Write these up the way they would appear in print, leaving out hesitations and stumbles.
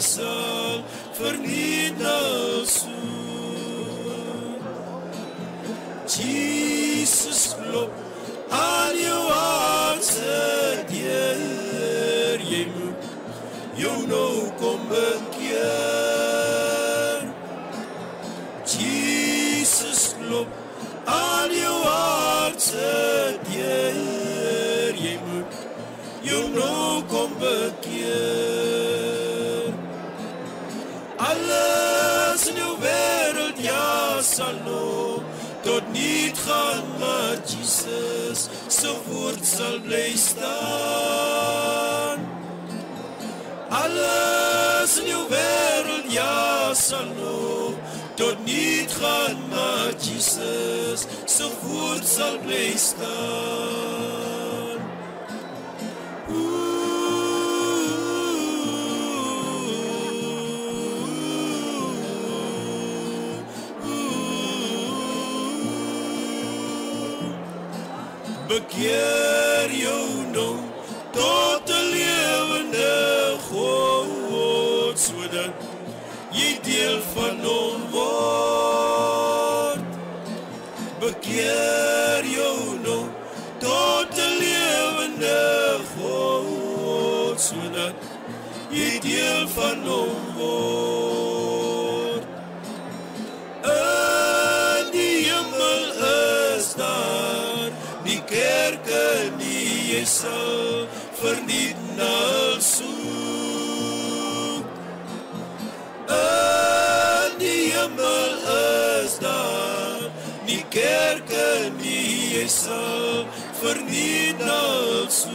sal verniet nou soen. Jesus klop aan jou hart se deur, jy moet jou nou kom bekeer. Jesus klop aan jou hart se deur, jy moet jou nou kom bekeer. Alles in jou wêreld, ja, sal nou tot niet gaan, maar Jesus se woord sal bly staan. Alles in jou wêreld, ja, sal nou tot niet gaan, maar Jesus se woord sal bly staan. Bekeer jou nou tot 'n lewende God, sodat jy deel van hom word. Bekeer jou nou tot 'n lewende God, sodat jy deel van hom word. In die hemel is daar die kerke nie, jy sal verniet nou soek. In die hemel is daar die kerke nie, jy sal verniet nou soek.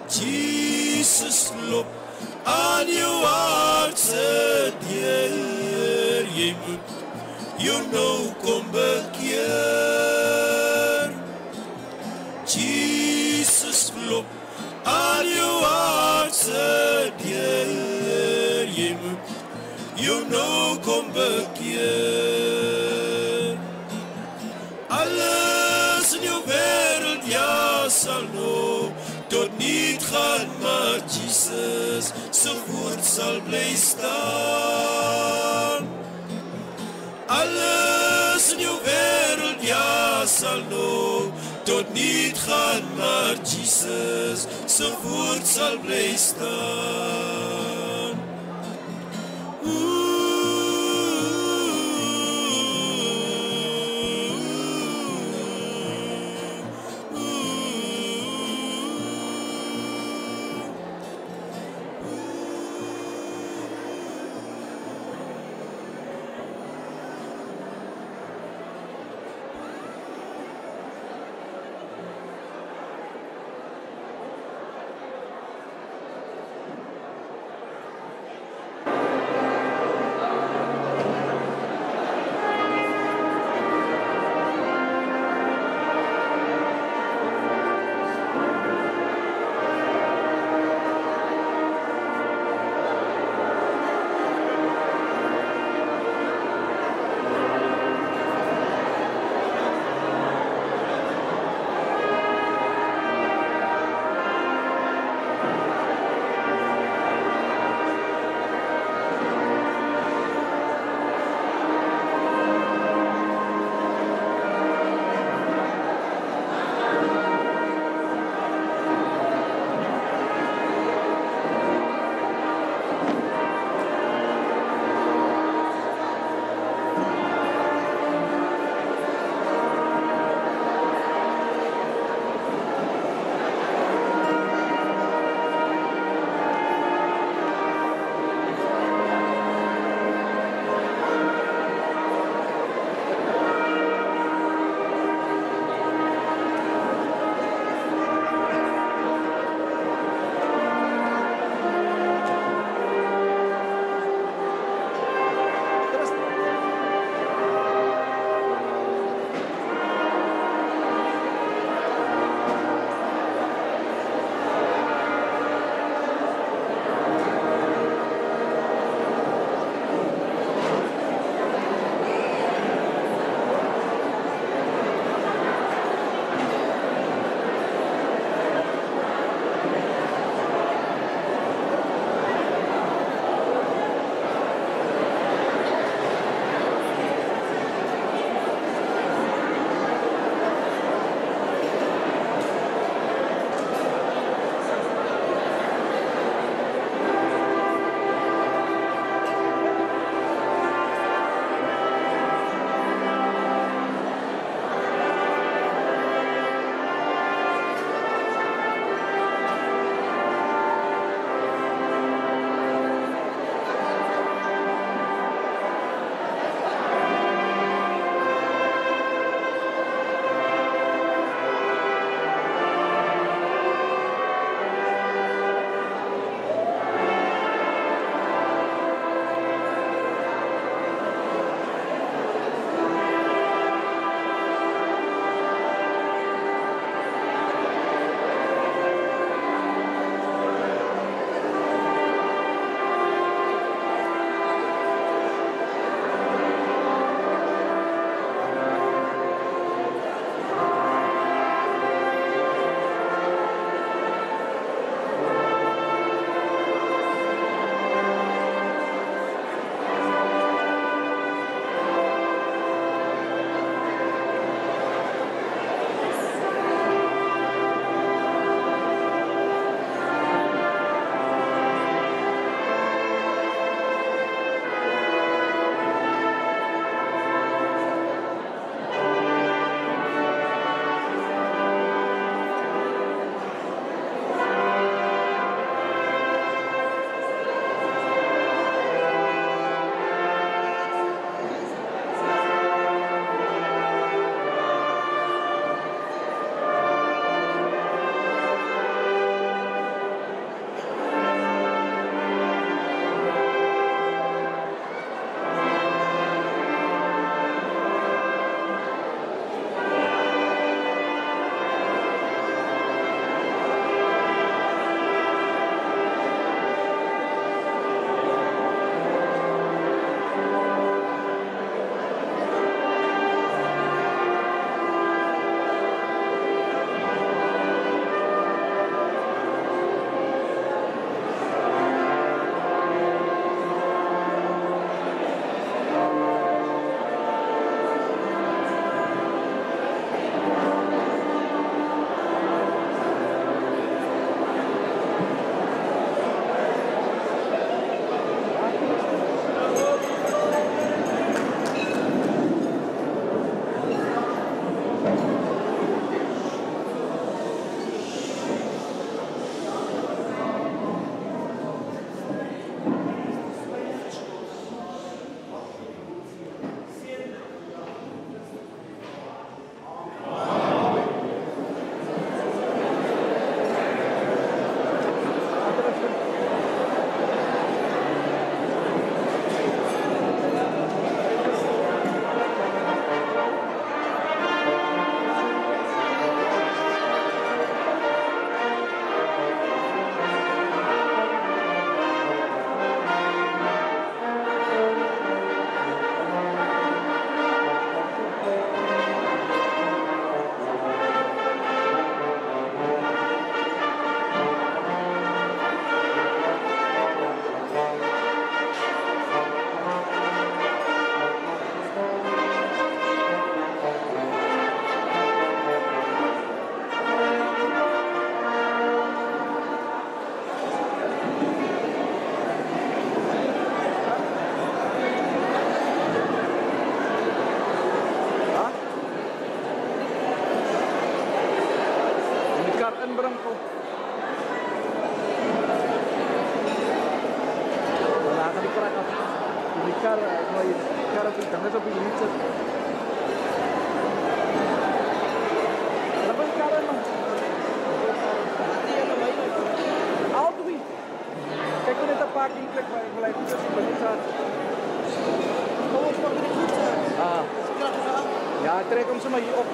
Jesus klop aan jou hart se deur, jy moet jou nou kom bekeer. Jesus klop aan jou hart se deur, jy moet jou nou kom bekeer. Alles in jou wêreld, ja, sal nou tot niet gaan, maar Jesus se woord sal bly staan. Alles in jou wêreld, ja, sal nou tot niet gaan, maar Jesus se woord sal bly staan. Berangko. Wala ka di para ka. Ilikar, may kara ko tanga sa pinitsa. Laban kara man. Out we. Kaya ko nita parking plek ba wala ko sa pinitsa. Kawas pa pinitsa. Ah. Ya, tre kung sa may op.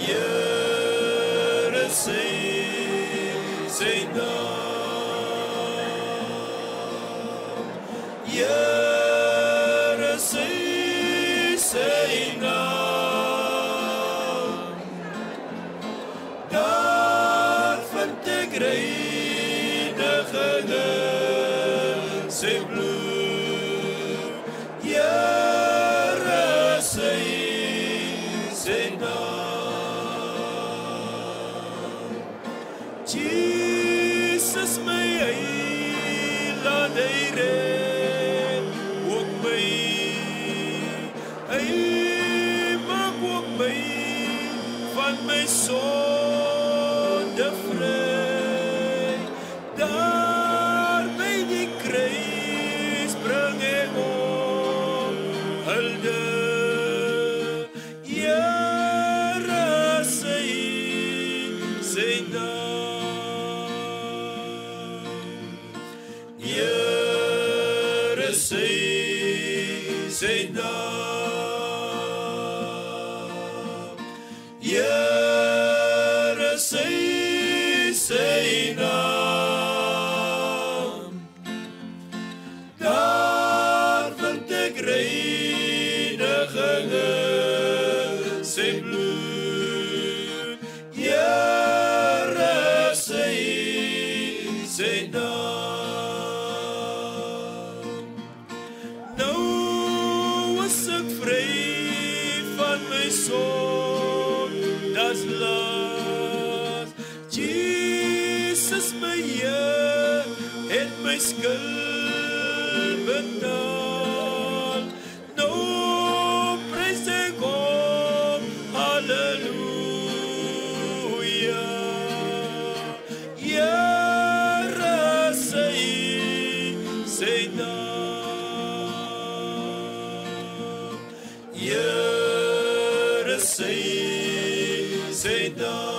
Here sy naam. Here sy naam. Daar vind ek reiniging in sy bloed. Here sy naam. Jesus my heiland, hy red ook my. Hy maak ook my van my sonde vry. Daar by die kruis bring ek om hulde. Here sy naam. Here sy naam. Here sy naam. Daar vind ek reiniging in sy bloed. Here sy naam. Nou is ek vry van my sondes las. Jesus my Heer het my skuld betaal. Nou prys ek hom, halleluja. Here sy naam. Here sy naam.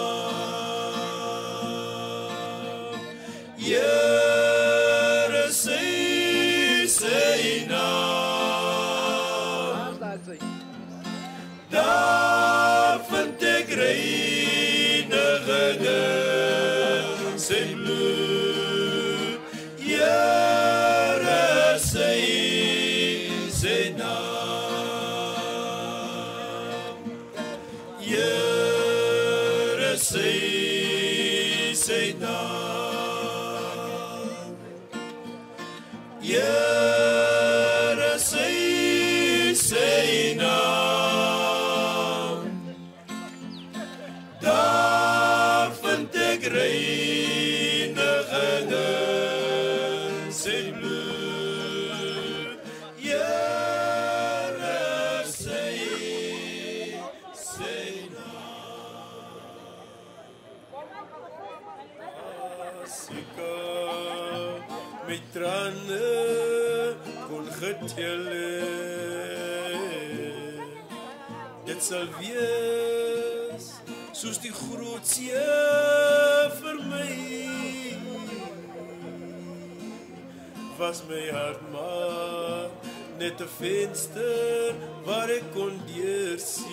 Here sy naam. Daar vind ek reiniging in sy bloed. Here sy naam. Here sy naam. Here sy naam. Daar vind ek reiniging in sy bloed. Here sy naam. As ek my trane kon getel het, dit sal wees soos die groot see vir my. Was my hart maar net 'n venster waar ek kon deursien.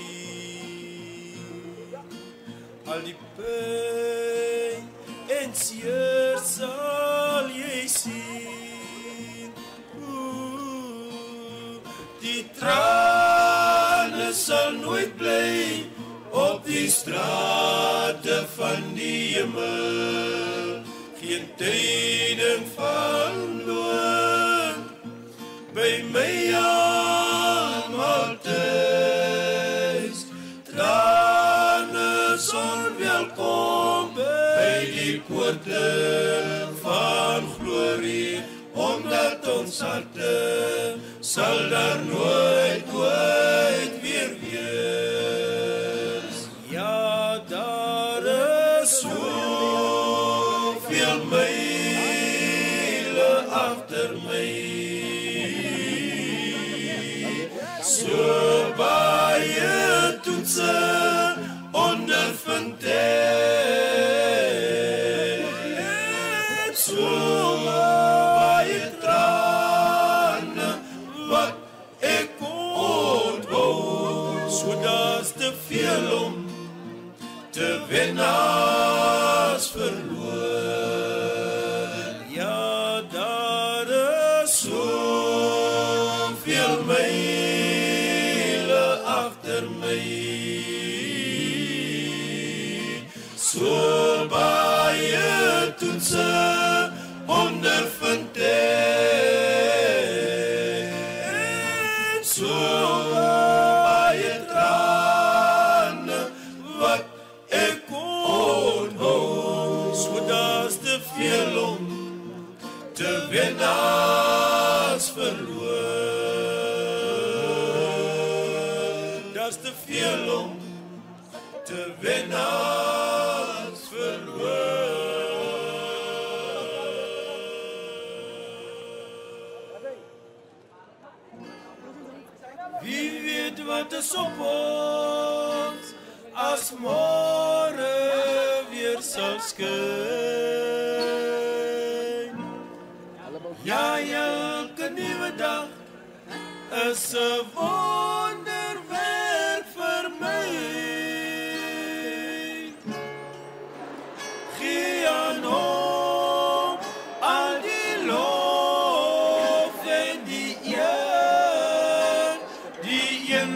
Al die pyn en seer sal jy sien. Die trane sal nooit bly op die strate van die hemel. Geen tyding van loon by my almal tuis. Trane onwelkom by die poorte van glorie, omdat ons harte sal daar nooit weer wees. Ja, daar is soveel myle agter my, so baie toetse ondervind ek, so baie trane wat ek onthou, so daar's te veel om te winnaars verloor. Ja, daar is soveel myle agter my, so baie toetse ondervind en so baie trane wat ek onthou, so daar's te veel om te winnaars verloor. Daar's te veel om te winnaars verloor. Wie weet wat is op ons as môre weer sal skyn. Ja, elke nuwe dag is 'n wonderwerk vir my. Gee aan hom al die lof en die eer, die een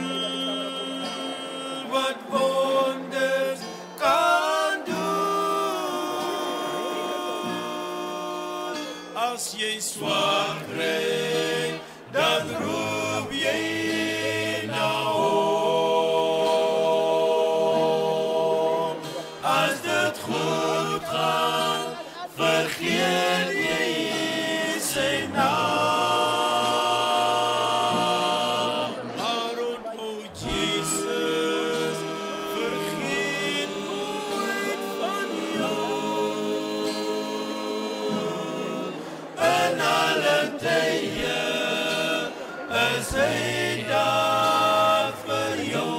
wat wonders kan doen. As jy swaar kry, dan roep jy na hom. As dit goed gaan, vergeet jy sy naam. Maar onthou Jesus, vergeet nooit van jou. In alle tye is hy daar vir jou.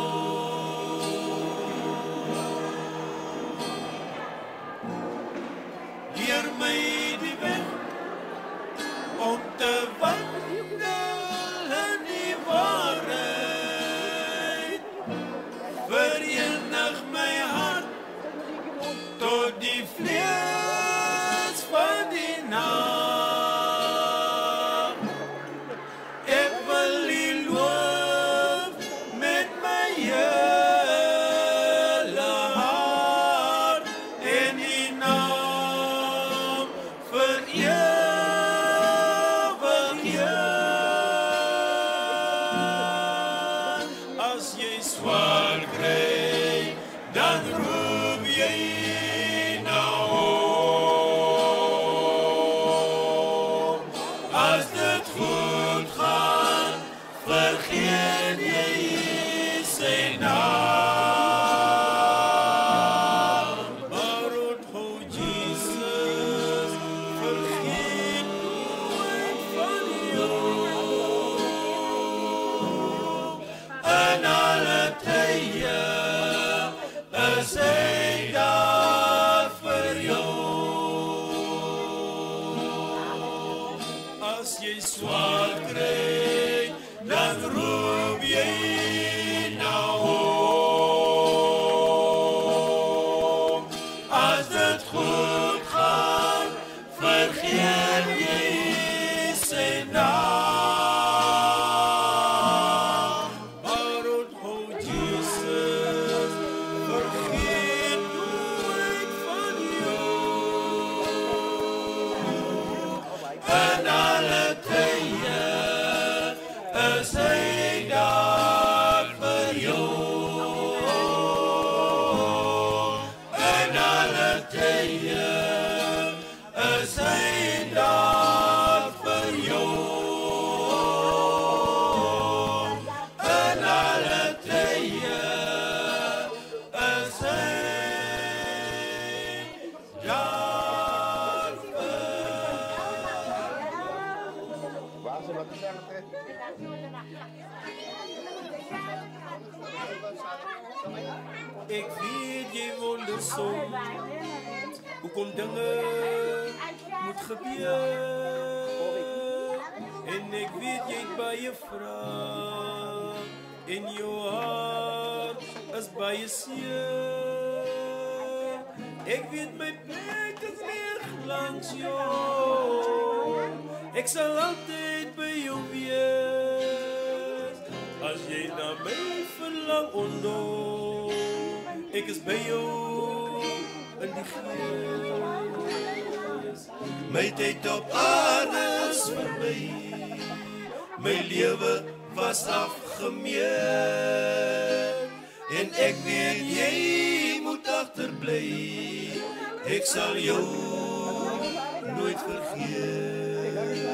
Leer my die weg om te wandel in die waarheid. Verenig my hart tot die vlees van die naam. Ek wil U loof met my hele hart en U naam vir ewig een. As jy swaar kry, dan roep jy na hom. As dit goed gaan, vergeet jy sy naam. Maar onthou Jesus, vergeet nooit van jou. In alle tye is hy daar vir jou. As jy swaar kry, dan roep jy na hom. As dit goed gaan, vergeet jy sy naam. Maar onthou Jesus, vergeet nooit van jou. In alle tye is hy daar vir jou. In alle tye is hy daar vir jou. In alle tye is hy daar vir Waar ze wat te zeggen tegen? Ek weet jy wonder soms hoekom dinge moet gebeur. En ek weet jy het baie vrae en jou hart is baie seer. Ek weet my plek is reg langs jou. Ek sal altyd by jou wees. As jy na my verlang ondoen, ek is by jou in die gees. My tyd op aarde is verby. My lewe was afgemeet. En ek weet jy moet agterbly. Ek sal jou nooit vergeet.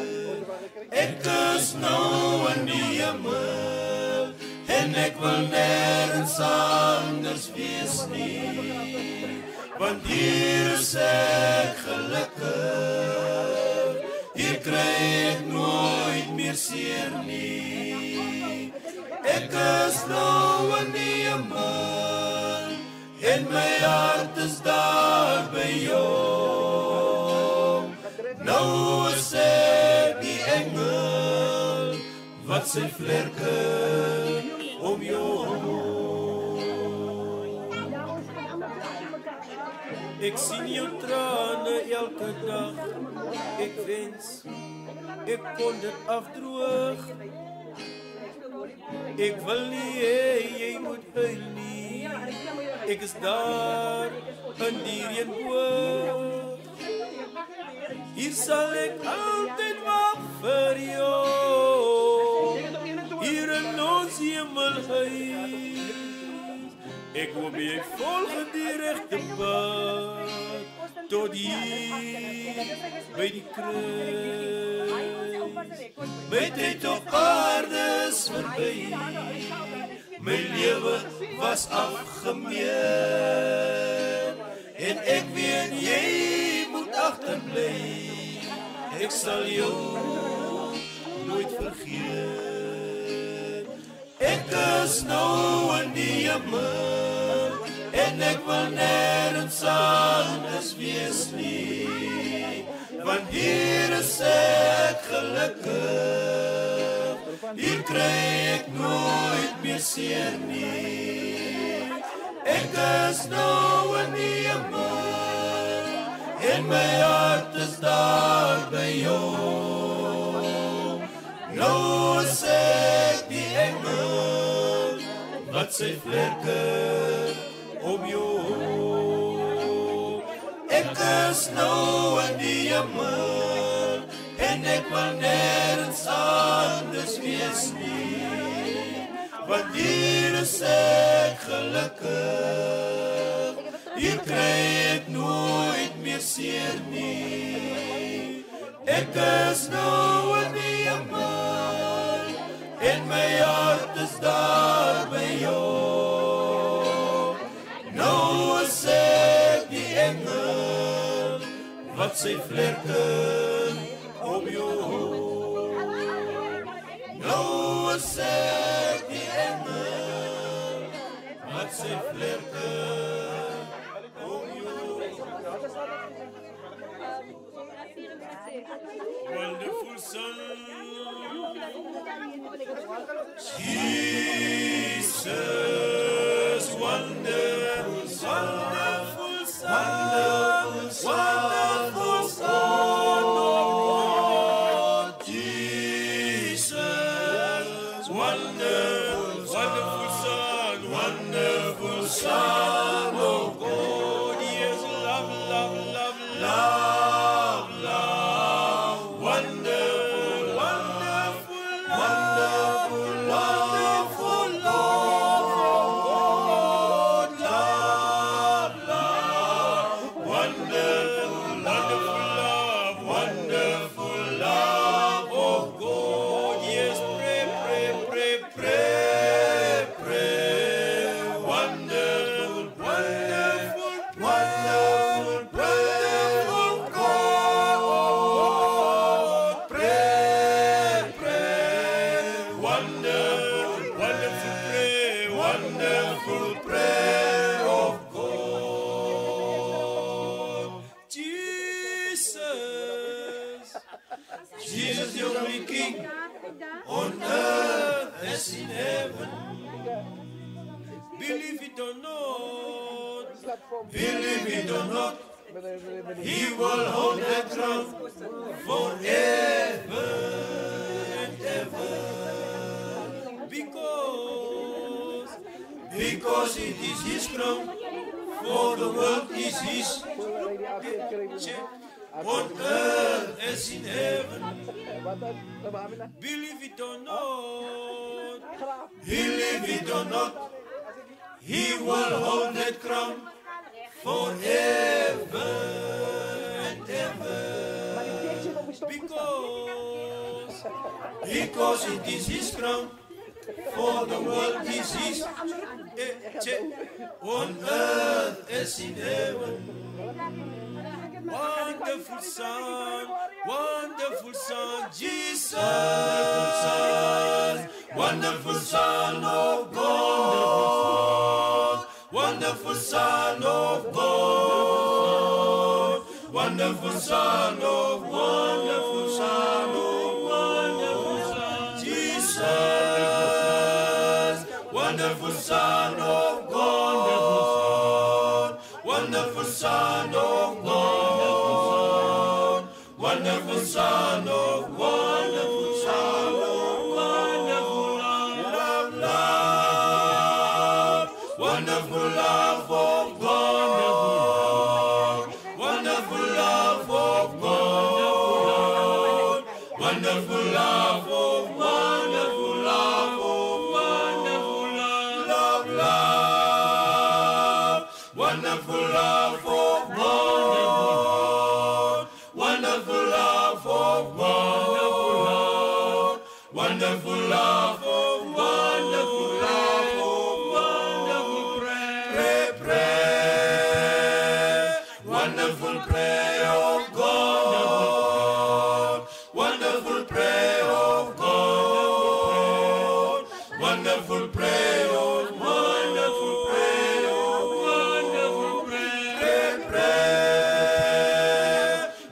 Ek is nou in die hemel. En ek wil nergens anders wees nie. Want hier is ek gelukkig. Hier kry ek nooit meer seer nie. Ek is nou in die hemel. En my hart is daar by jou. Nou is ek die engel wat sy vlerke om jou. Ek sien jou trane elke dag. Ek wens ek kon dit afdroog. Ek wil nie jy moet huil nie. Ek is daar in die reënboog. Hier sal ek altyd wag vir jou. Hier in ons hemelhuis. Ek hoop jy volg die regte pad tot hier by die kruis. My tyd op aarde is verby. My lewe was afgemeet. En ek weet jy moet agterbly. Ek sal jou nooit vergeet. Ek is nou in die hemel. En ek wil nergens anders wees nie. Want hier is ek gelukkig. Hier kry ek nooit meer seer nie. Ek is nou in die hemel. En my hart is daar by jou. Nou is ek die engel wat sy vlerke om jou. Ek is nou in die hemel. En ek wil nergens anders wees nie. Want hier is ek gelukkig. Hier kry ek nooit meer seer nie. Ek is nou in die hemel. En my hart is daar by jou. Nou is ek die engel wat sy vlerke om jou. Nou is ek die engel wat sy vlerke om jou. Wonderful son, Jesus, wonderful son, wonderful son, wonderful son of Jesus, wonderful son, wonderful son of God, yes, love, love, love, love, love, wonderful, wonderful, wonderful, wonderful love of God, love, love, wonderful, wonderful love, wonderful love of God, yes, pray, pray, pray, pray, pray, wonderful, wonderful, wonderful, wonderful God, pray, pray, wonderful, wonderful prayer, wonderful prayer of God. Jesus, Jesus, the only King on earth as in heaven. Believe it or not, Believe it or not, He will hold that crown forever and ever. Because it is His crown, for the world is His. On earth as in heaven. Believe it or not, believe it or not, He will hold that crown forever and ever. Because it is His crown, for the world is His. On earth as in heaven. Wonderful Son, Jesus, wonderful Son of God, wonderful Son of God, wonderful Son of wonderful Son of Jesus, wonderful Son of God, wonderful Son of God. Wonderful Son of wonderful Son of wonderful love, love, wonderful love of God, wonderful love of God, wonderful love of wonderful love of wonderful love, love, wonderful love of God. Wonderful love of God, wonderful love of wonderful love of wonderful prayer, prayer, wonderful prayer of God, wonderful prayer of God, wonderful prayer of wonderful prayer of wonderful prayer, prayer.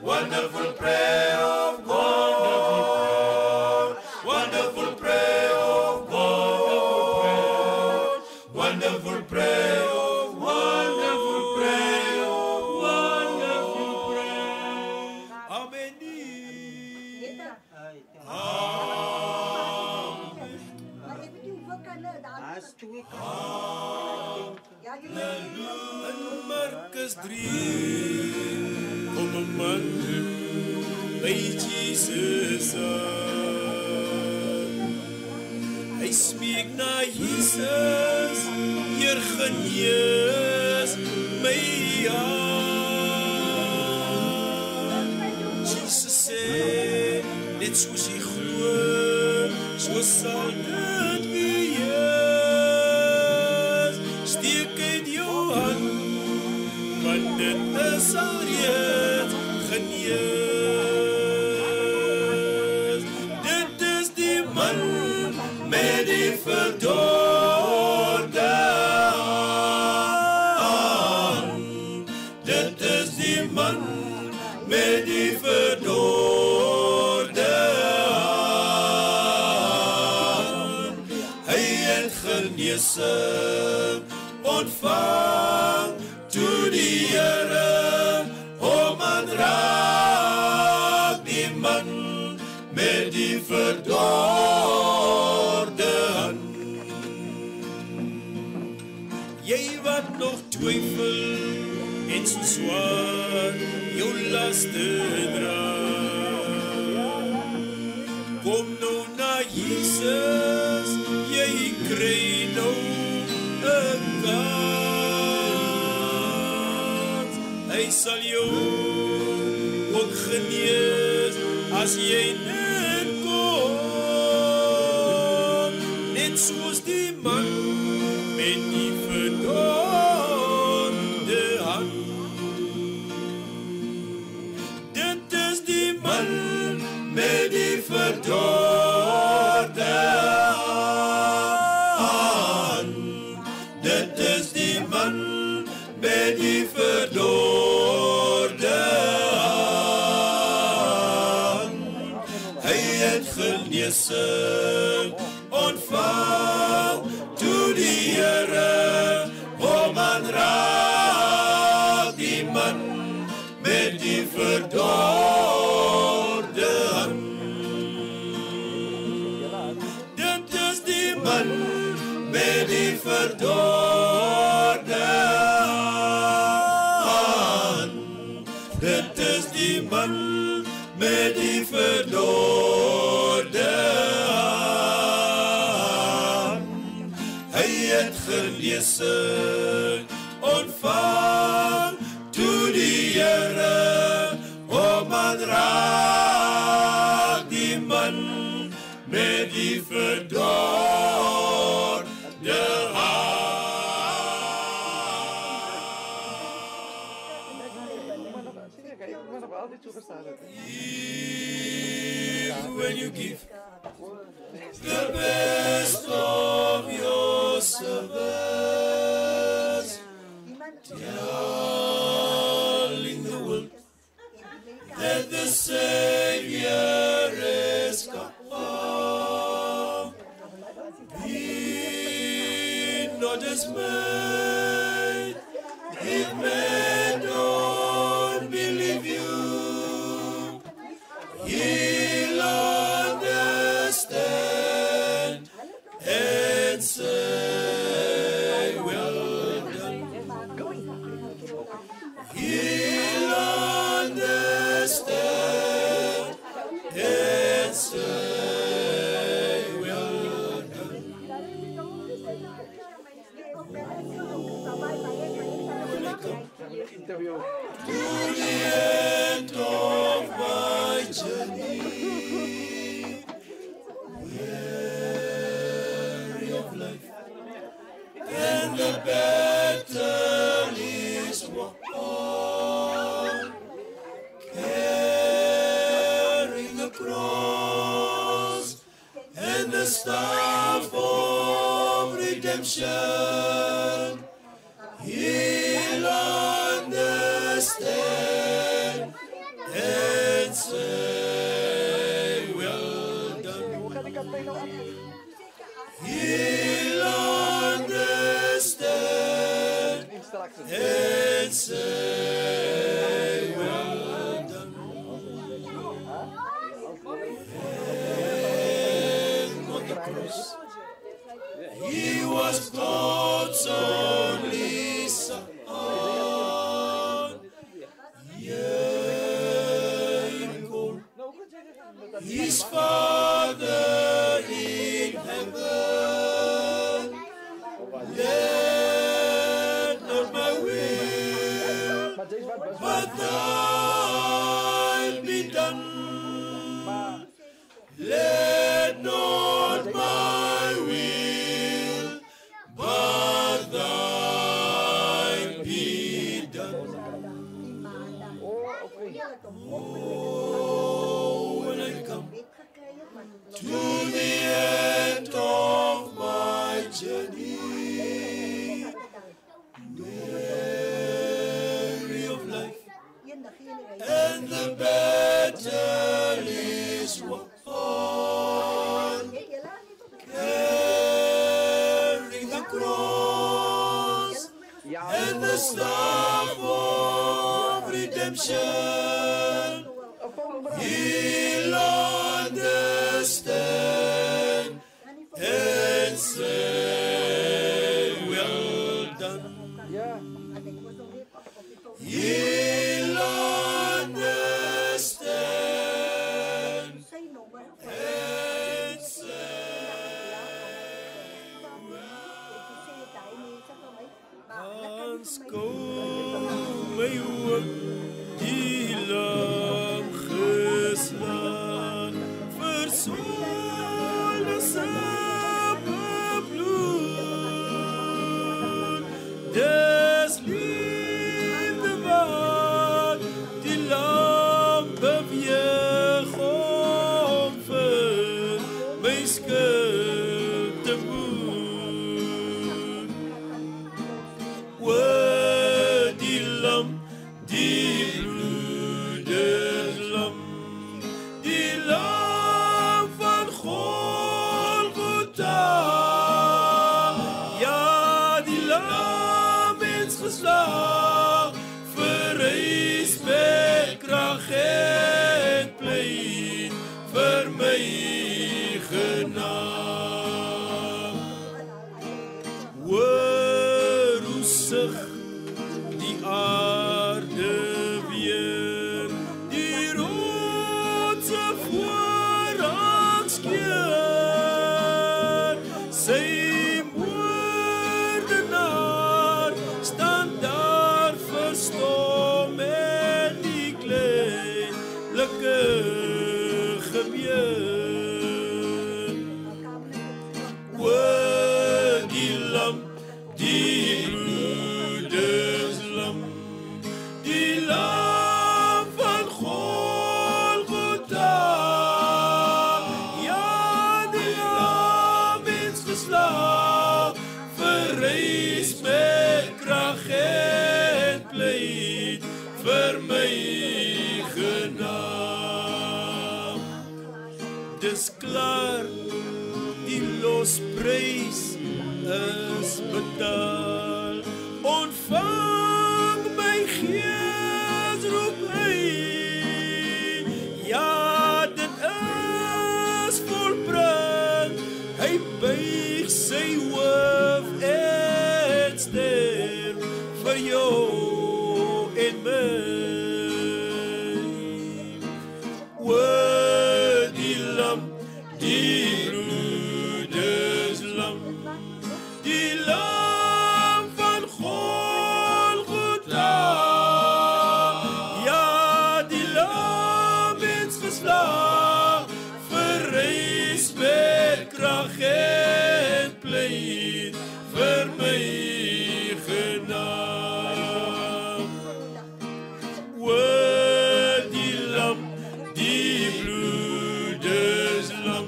Wonderful prayer of God, wonderful prayer of God, wonderful prayer of wonderful prayer of wonderful prayer. Amen. In Markus 3 kom 'n man by Jesus aan. Hy smeek na Jesus, Heer genees my aan. Jesus sê, net soos jy glo, so sal dit wees. Steek uit jou hand, want dit is al reeds genees. Dit is die man met die verdorde hand. Dit is die man met die verdorde hand. Hy het genesing ontvang toe die Here hom aanraak, die man met die verdorde hand. Jy wat nog twyfel en so swaar jou laste dra, kom nou na Jesus, jy kry nou 'n kans. Hy sal jou ook genees as jy net kom, net soos die man met die verdorde hand. Dit is die man met die verdorde hand. Dit is die man met die verdorde hand. Hy het genesing ontvang toe die Here hom aanraak. verlossing ontvang toe die Here, o man raak die man met die verdorde hart. When you give the best of your service, telling the world that the Savior is come. Be not dismayed if men don't believe you. He'll understand and say, well done. He'll understand and say, well done. Interview. To the end of my journey, weary of life, and the battle is won. Carrying the cross and the staff of redemption, He'll understand and say, well done. He'll understand and say, well done. And on the cross, He was God's only Son. His Father in heaven, let not my will, but thine be done. Let not my will, but thine be done. When I come to the end of my journey, weary of life, and the battle is won. Carrying the cross and the staff of redemption, He'll understand and say, well done. He'll understand and say, Hans kom my ook die lang geslaan, versoelde bloed. Des liefde wat die lam beweeg om vir my skuld te boet. O, die lam, die bloedelam, die lam van Golgotha. Ja, die lam is geslaag, verrys met krag en pleit vir my genade. Hoor hoe sug die aarde weer, die rotse voorrang skeer, sy moordenaar ontvang my gees roep hy. Ja, dit is volbring, hy buig sy hoof en sterf vir jou en my. O, die lam, die bloedeslam, die lam van Golgotha. Ja, die lam is geslaag, verrys met krag en pleit vir my genaam. O, die lam, die bloedeslam,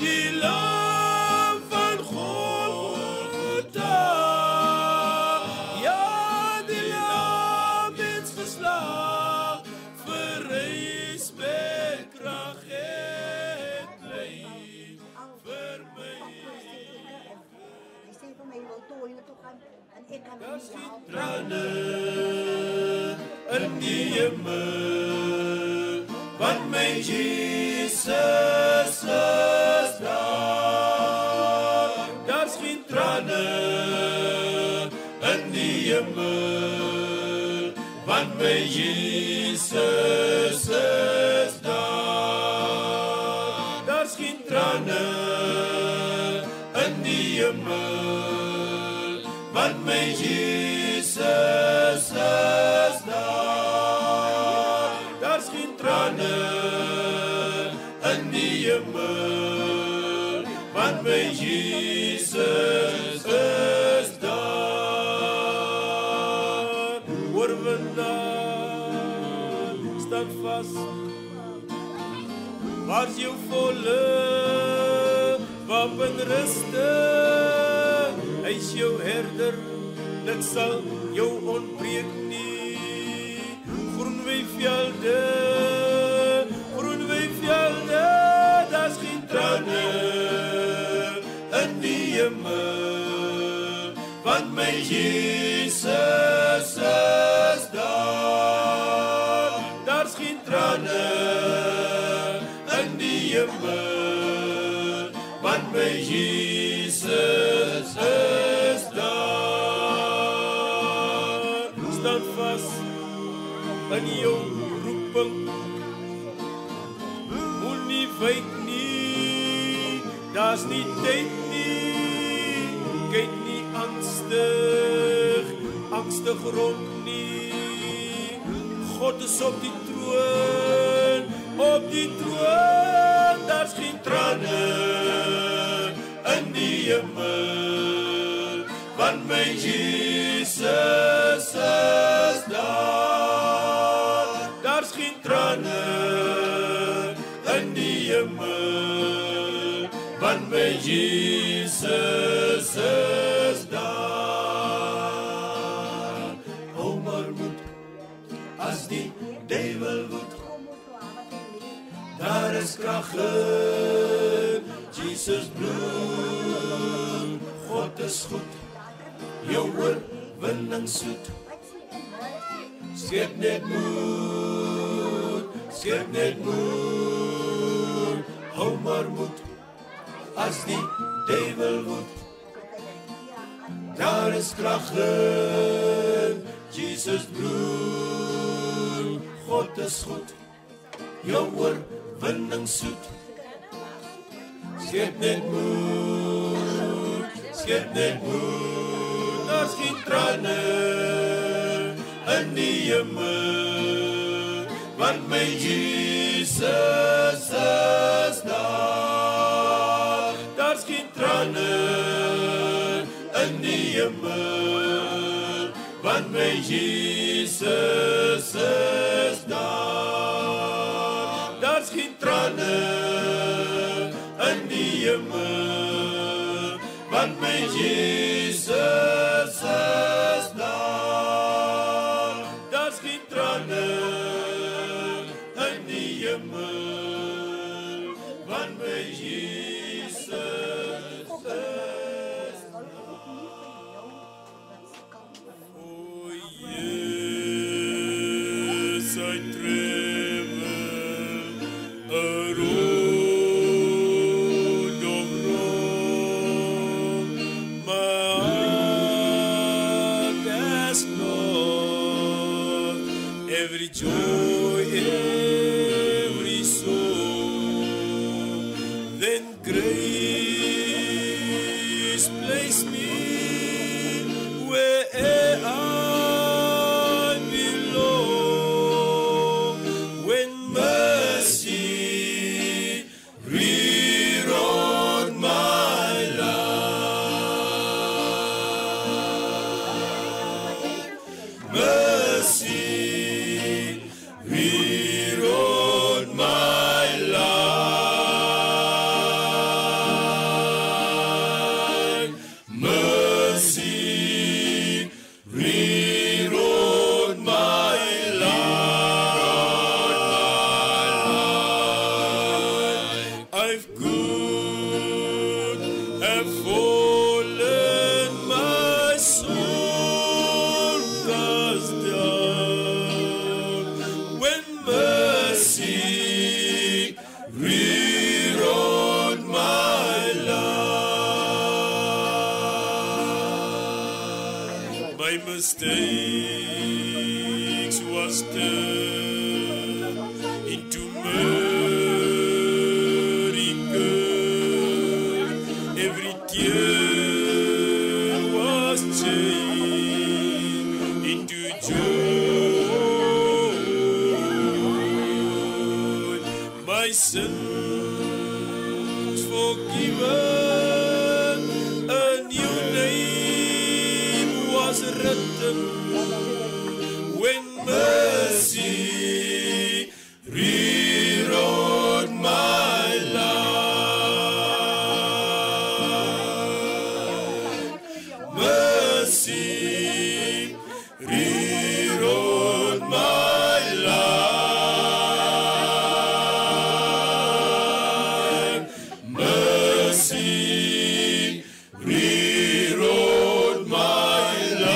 die lam van Golgotha. Ja, die lam is geslaag, verrys met krag en pleit vir my. Hy sê vir my, jy wil toe toe gaan, en ek kan hom Daar's nie geen help. trane in die hemel, want my Jesus is daar. Daar's geen trane in die hemel, want my Jesus is daar. Daar's geen trane in die hemel, want my Jesus is daar. Daar's geen trane in die hemel, want my Jesus is daar. Oorwinnaar, staan vas, waar's jou volle wapenrusting? Hy's jou herder, niks sal jou ontbreek nie. Groen weivelde, daar's geen trane in die hemel, want my Jesus is daar. Daar's geen trane in die hemel, want my Jesus is daar. Staan vas in jou roeping, moenie wyk nie, daar's nie tyd nie. Kyk nie angstig rond nie. God is op die troon, daar's geen trane in die hemel, want my Jesus is daar. Daar's geen trane in die hemel, want my Jesus is daar. Hou maar moed, as die duivel woed, daar is krag in Jesus bloed. God is goed, jou oorwinning soet. Skep net moed, hou maar moed, as die duivel woed. Daar is krag in Jesus bloed. God is goed, jou oorwinning soet. Skep net moed, daar's geen trane in die hemel, want my Jesus is daar. Daar's geen trane in die hemel, want my Jesus is daar. Daar's geen trane in die hemel, want my Jesus is daar. Daar's geen trane in die hemel, want my Jesus is daar. travel a road of wrong. My heart has lost every joy, every soul. Then grace placed me where I belong. When mercy rewrote my life, mercy rewrote my life, mercy rewrote my life. I've could have fallen, my soul cast down, when mercy rewrote my life. My mistakes was turned into miracles. Every tear was changed into joy. My sins forgiven, a new name was written, when mercy rewrote my life, mercy rewrote my life, mercy rewrote my life.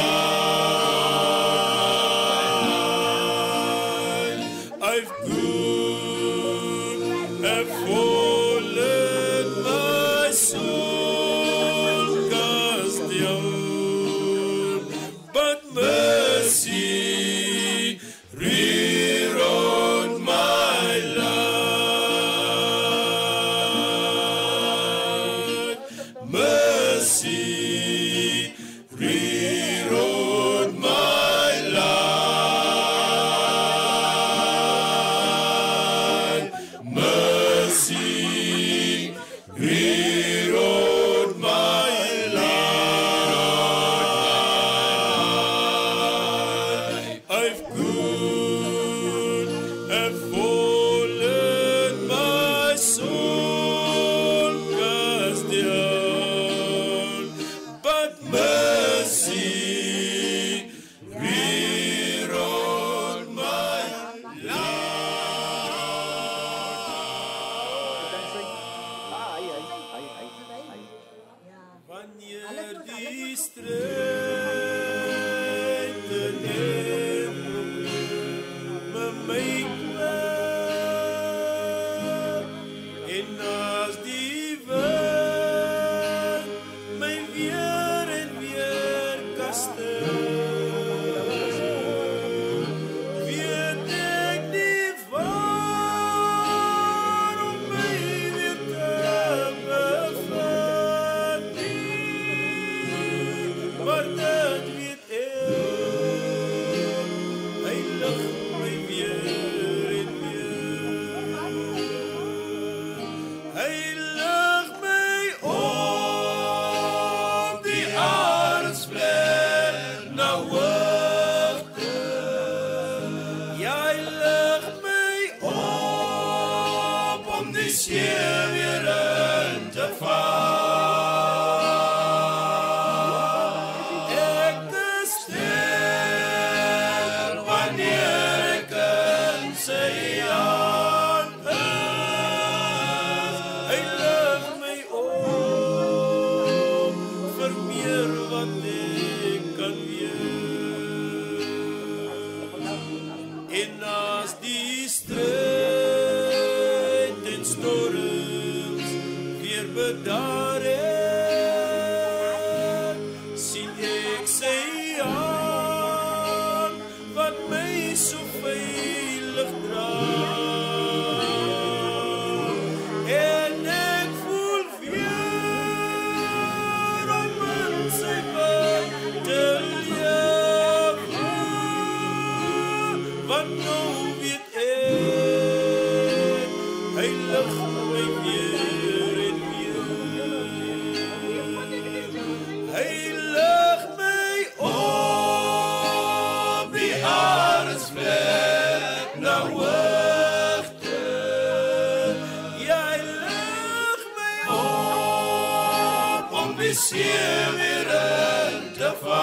see weer in te val.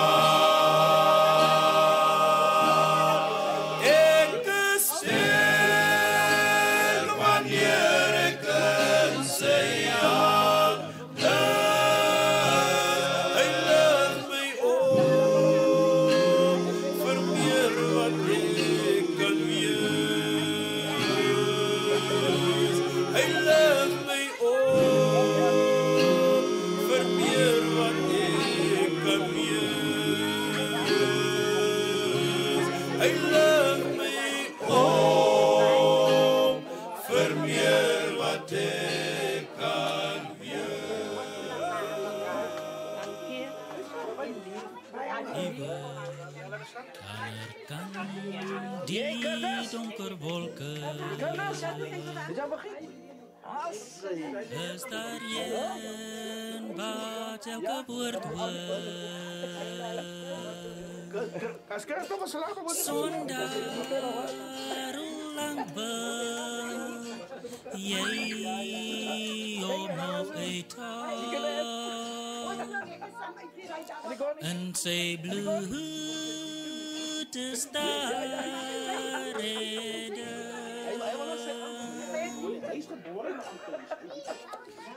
Ek is stil wanneer ek in sy arm is. Hy lig my op vir meer wat ek kan wees. Hy lig my op vir meer wat ek kan wees. Hy lig my op vir meer wat ek kan Kan die donker wolken is daar een wat elke woord hoor. Sonder hoe lang wil jy om nog en sy bloed is daar rede.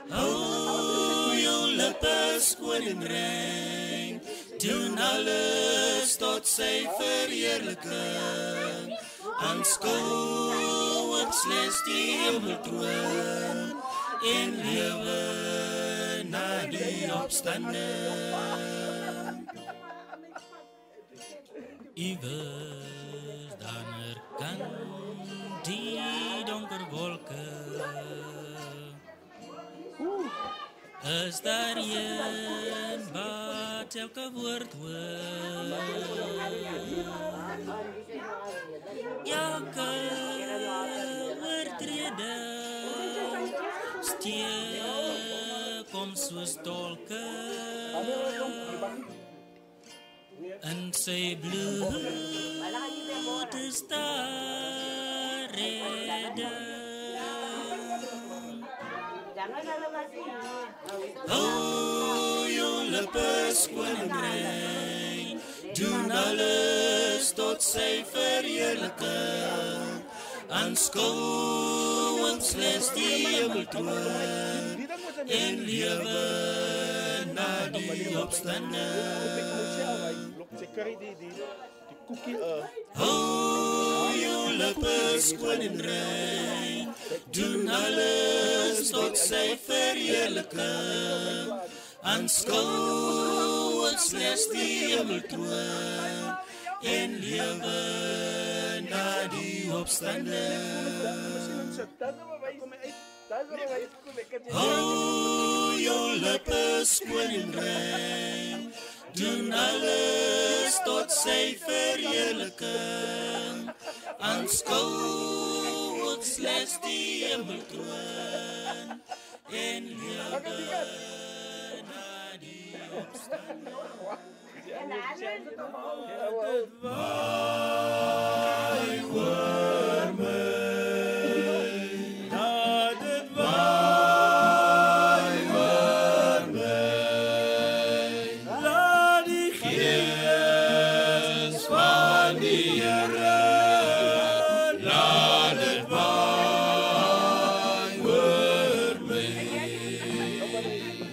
Hou jou lippe skoon en rein, doen alles tot sy verheerliking. Aanskou ek slegs die hemeltroon en lewe na die opstanding. Iewers daner kan die donker wolken is daar een wat elke woord hoor. Elke oortrede steek om soos dolke en sy bloed is daar rede. Hou jou lippe skoon en rein, doen alles tot sy verheerliking. Aanskou en slegs die hemeltroon en lewe na die opstanding. Hou jou lippe skoon en rein, doen alles tot sy verheerliking. Aanskou en slegs die hemeltroon en lewe na die opstanding. Hou jou lippe skoon en rein, doen alles tot sy verheerliking. Aanskou ek slegs die hemeltroon en lewe na die opstanding. Waai oor my, dat het waai oor my. Laat die gees van die Here, laat het waai oor my.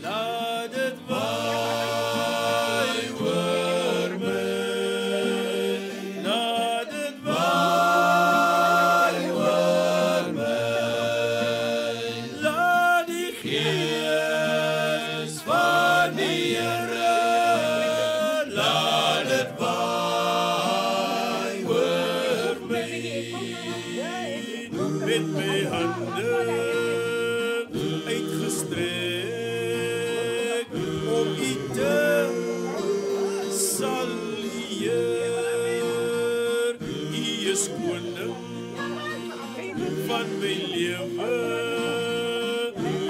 Laat het waai oor my. Laat het waai oor my. Laat die gees van die Here, laat het waai oor my. Met my hande uitgestrek om U te salieer. U is koning van my lewe,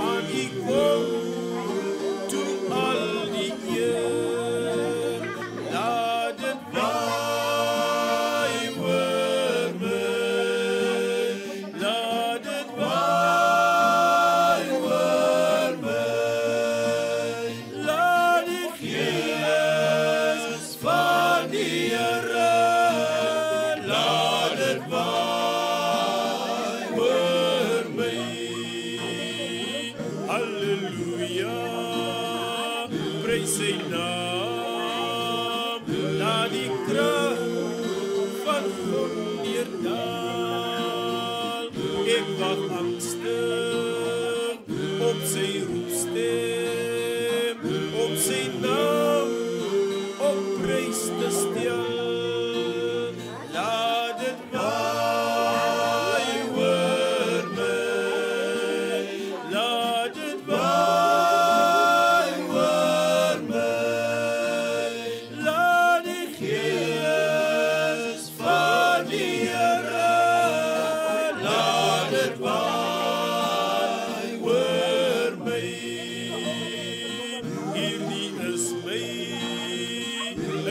aan U kom toe al die eer. Laat het waai oor my, laat het waai oor my. Laat die Here, laat dit waai oor my. Halleluja, prys sy naam, laat die krag van God neerdal. Ek wag angstig op sy roepstem, op sy naam op prys te stel. Laat dit waai oor my, laat dit waai oor my. Laat die Gees van die Here, laat dit waai oor my. Hierdie is my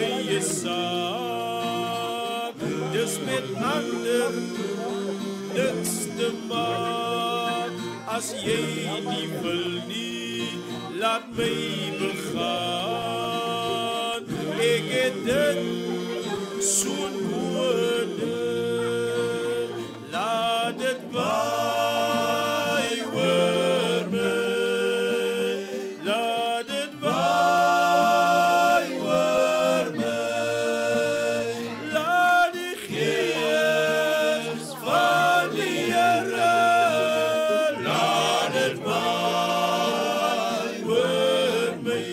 eie saak, dis met ander niks te maak. As jy nie wil nie, laat my begaan. Ek het dit so nodig, laat dit waai oor my, laat dit waai oor my. Laat die Gees van die Here, laat dit waai oor my,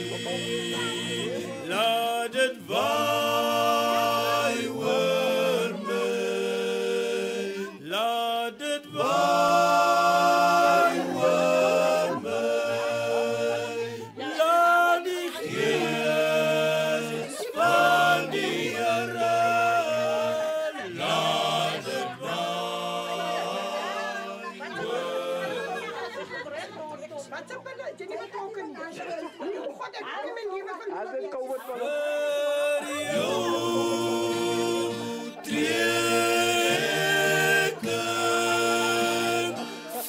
laat dit waai oor my, laat dit waai oor my. Laat die Gees van die Here, laat dit Wat se binne? Jy nie betrokke nie. God, ek kom in hier van. As dit kom word van vir jou trek ek,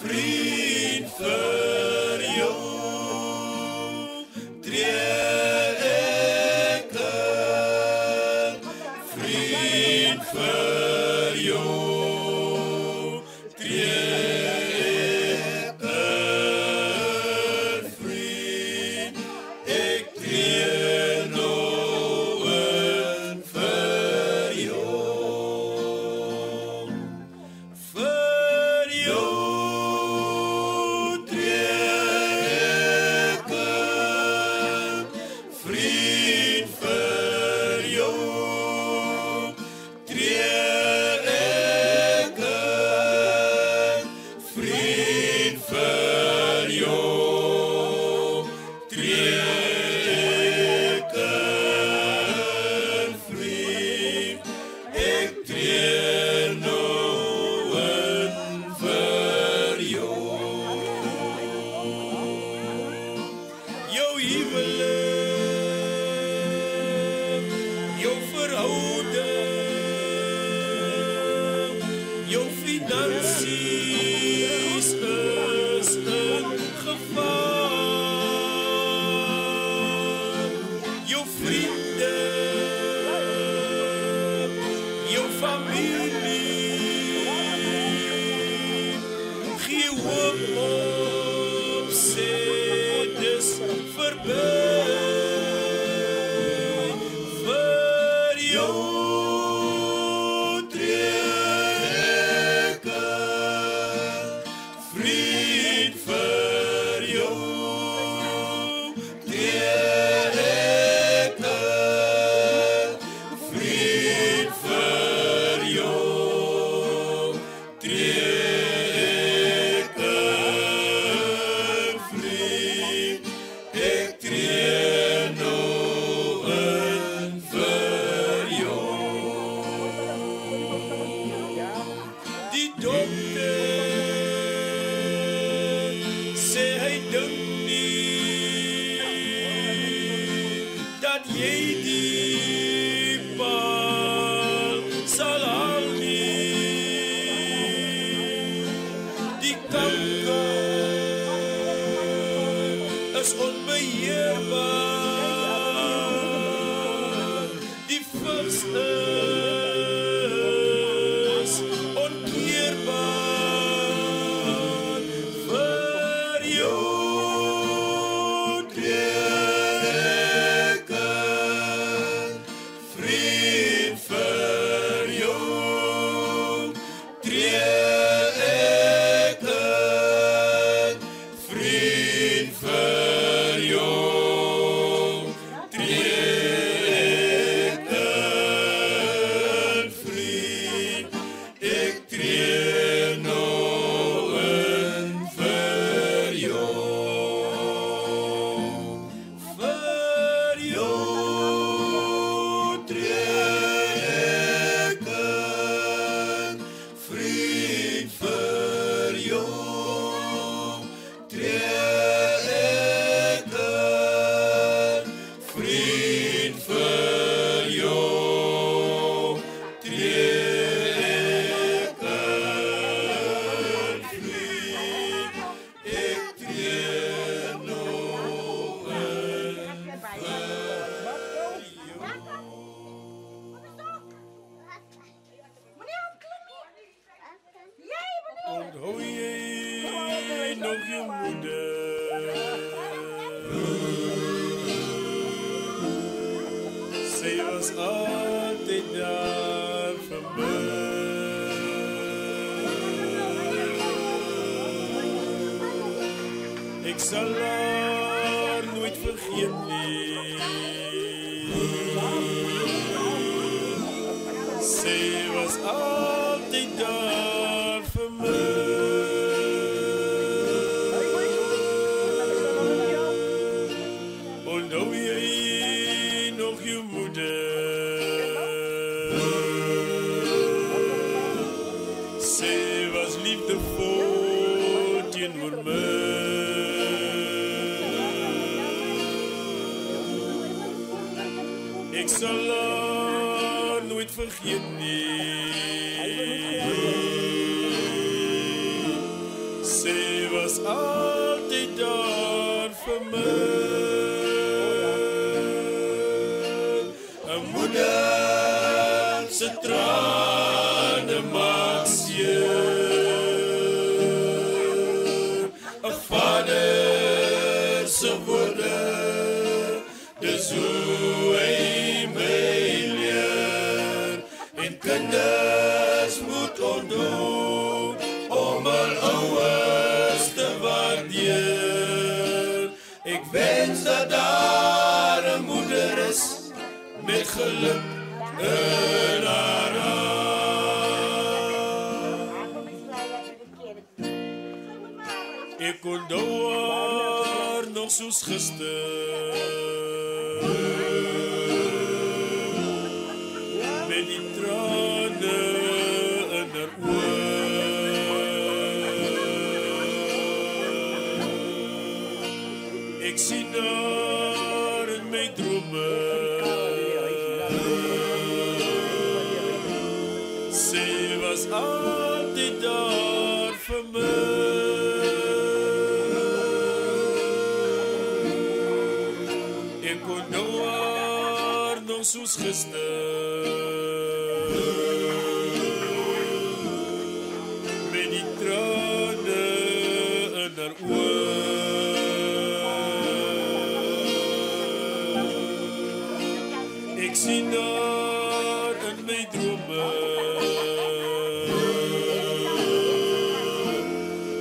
vriend vir jou trek ek, vriend vir jou trek ek, vriend, ek tree nou in vir jou. Vir jou trek ek, vriend vir jou trek ek, vriend vir jou trek ek, vriend, ek tree nou in vir jou. Jou huwelik, jou verhouding, jou finansies is in gevaar. Jou vriende, jou familie, gee hoop op, sê dis verby. Vir jou trek ek, vriend vir jou trek ek, vriend vir jou trek ek, vriend, ek tree nou in vir jou. ons is onkeerbaar vir jou teken, vriend vir jou teken, vriend vir jou teken, vriend, ek tree nou in vir jou teken, vriend vir jou teken, vriend vir jou teken, vriend, ek tree nou in onthou jy nog jou moeder? Sy was altyd daar vir my. Ek sal haar nooit vergeet nie. Sy was altyd daar vir my. Onthou jy nog jou moeder? Sy was liefdevol teenoor my. Ek sal haar nooit vergeet nie. Sy was altyd daar vir my. 'n moeder se trane maak seer. 'n vader se woorde, dis hoe hy my leer. En kinders moet onthou om hul ouers te waardeer. Ek wens dat daar 'n moeder is met geluk in haar hart. Ek onthou haar nog soos gister, met die trane in haar oë. Ek sien haar in my drome. Sy was altyd daar vir my. Ek onthou haar nog soos gister, met die trane in haar oë. Ek sien haar in my drome.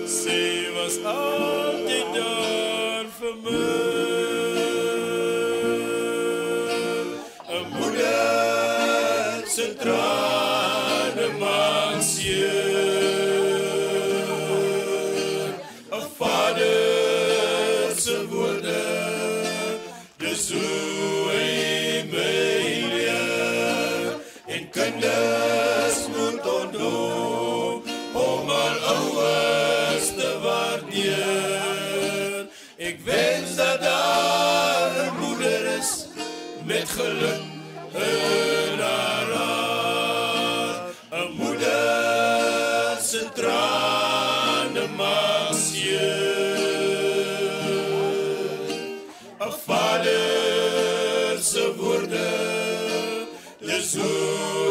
Sy was altyd daar vir my. 'n moeder se trane maak seer. 'n vader se woorde, dis hoe hy my leer. En kinders moet onthou om hul ouers te waardeer. Ek wens dat daar 'n moeder is met geluk in haar hart. 'n moeder se trane maak seer. 'n vader se woorde, dis so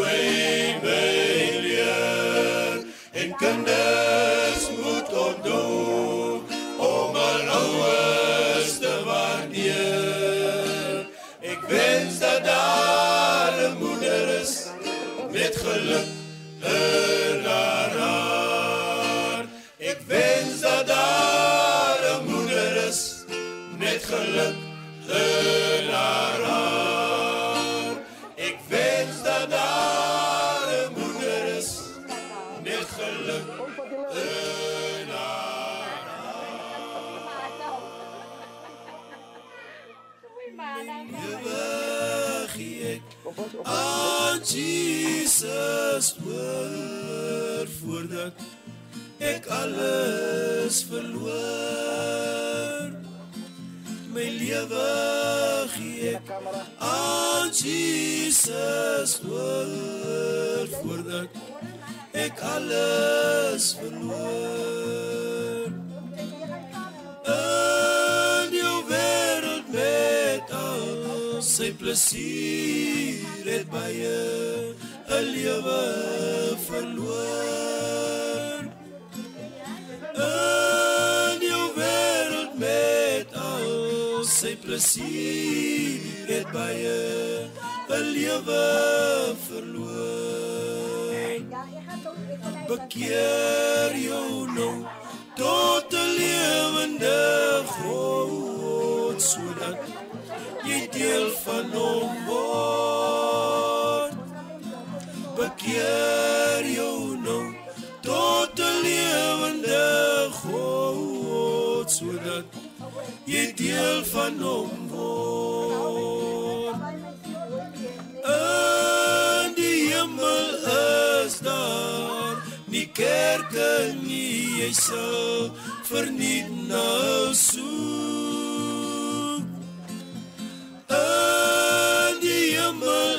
hy my leer, en kinders moet onthou, om al ouers te waardeer. Ek wens dat daar 'n moeder is, met geluk in haar hart. Ek wens dat daar 'n moeder is, met geluk in haar hart. Ek wens dat daar 'n moeder is, met geluk in haar hart. Gee ek aan Jesus oor, voordat ek alles verloor. My lewe gee ek aan Jesus oor, voordat ek alles verloor. In jou wêreld met al sy plesier het baie 'n lewe verloor. In jou wêreld met al sy plesier het baie 'n lewe verloor. Bekeer jou nou tot 'n lewende God, sodat jy deel van hom word. Bekeer jou nou tot 'n lewende God, sodat jy deel van hom word. In die hemel is daar nie kerke nie, jy sal verniet nou soek. In die hemel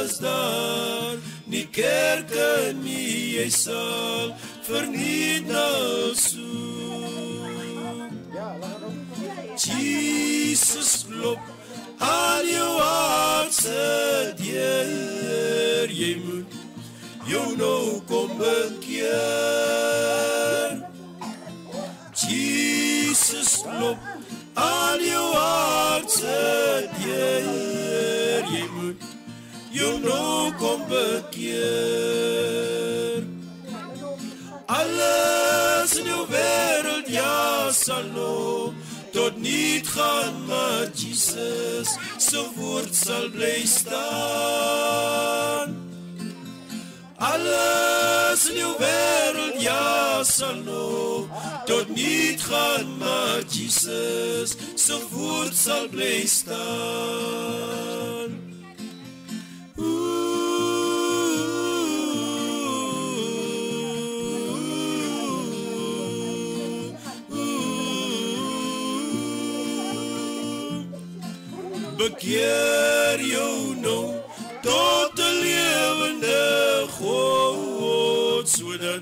is daar nie kerke nie, jy sal verniet nou soek. Jesus klop aan jou hart se deur, jy moet jou nou kom bekeer. Jesus klop aan jou hart se deur, jy moet jou nou kom bekeer. Alles in jou wêreld, ja, sal nou tot niet gaan, maar Jesus se woord sal bly staan. Alles in jou wêreld, ja, sal nou tot niet gaan, maar Jesus se woord sal bly staan. Bekeer jou nou tot 'n lewende God, sodat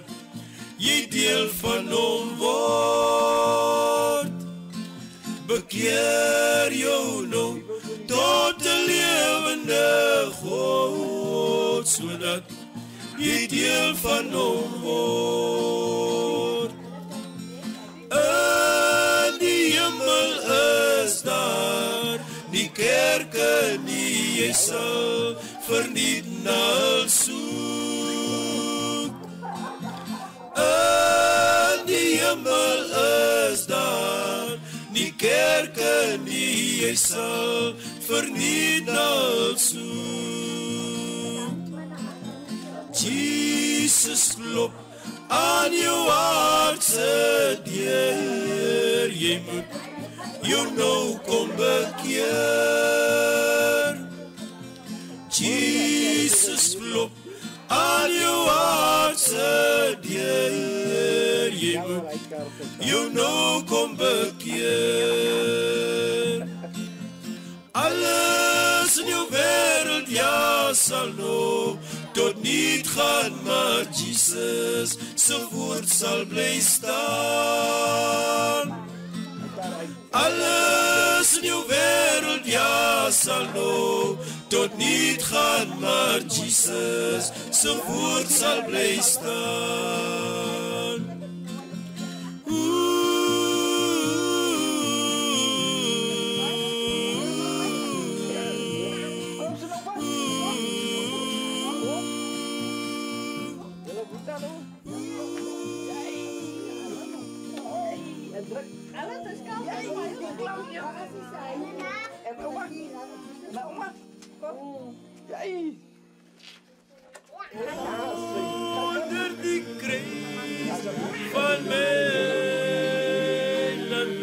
jy deel van hom word. Bekeer jou nou tot 'n lewende God, sodat jy deel van hom word. In die hemel is daar nie kerke nie, jy sal verniet nou soek. In die hemel is daar nie kerke nie, jy sal verniet nou soek. Jesus klop aan jou hart se deur, jy moet jou nou kom bekeer. Jesus klop aan jou hart se deur, jy moet jou nou kom bekeer. Alles in jou wêreld, ja, sal nou tot niet gaan, maar Jesus se woord sal bly staan. Alles in jou wêreld, ja, sal nou tot niet gaan, maar Jesus se woord sal bly staan. Onder die kruis van mijn land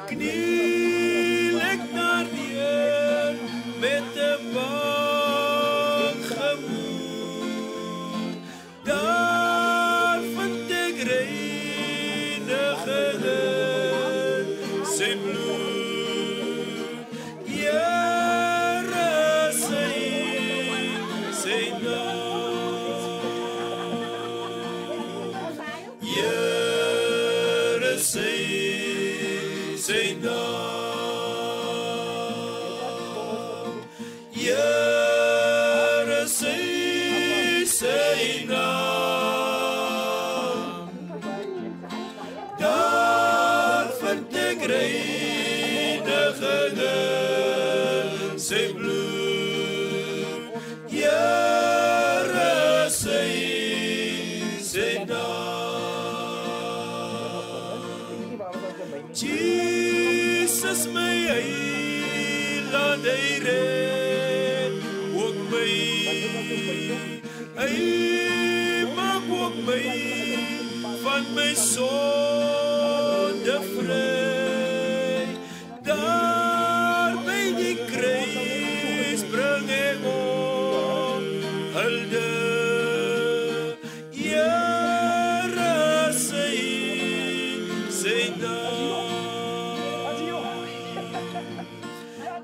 kniel ek naar neer met de bang gemoed. Daar vind ek reiniging in sy bloed. Sy naam, Here sy naam, daar vind ek reiniging in sy bloed. Here sy naam, Jesus my heiland, hy red ook my, hy maak ook my van my sonde vry. Daar by die kruis bring ek om hulde. Here sy naam,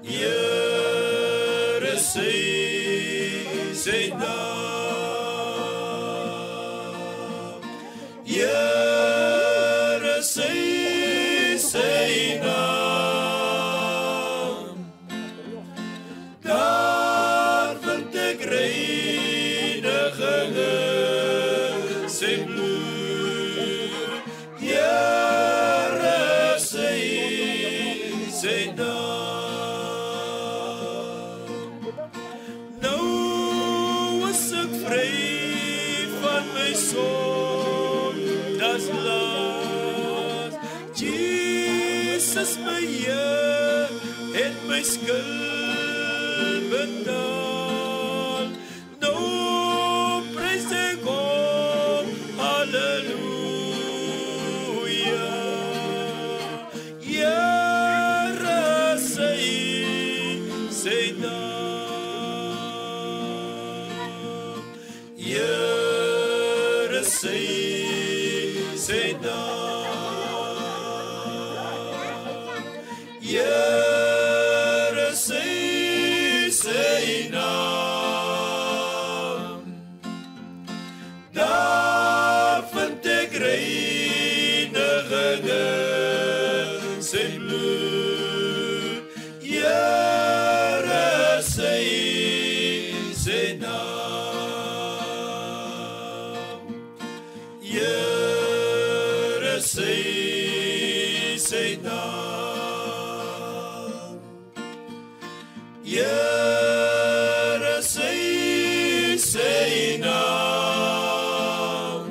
Here sy naam, Here sy naam, daar vind ek reiniging in sy bloed. Here sy naam. Nou is ek vry van my sondes las. Jesus my Heer het my skuld betaal. Nou prys ek hom, halleluja. Here sy naam, Here sy naam, Here sy naam, daar vind ek reiniging in sy bloed. Here sy naam, Here sy naam, Here sy naam,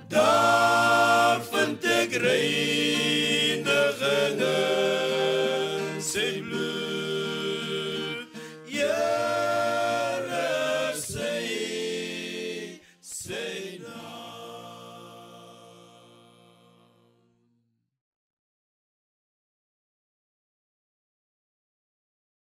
daar vind ek reiniging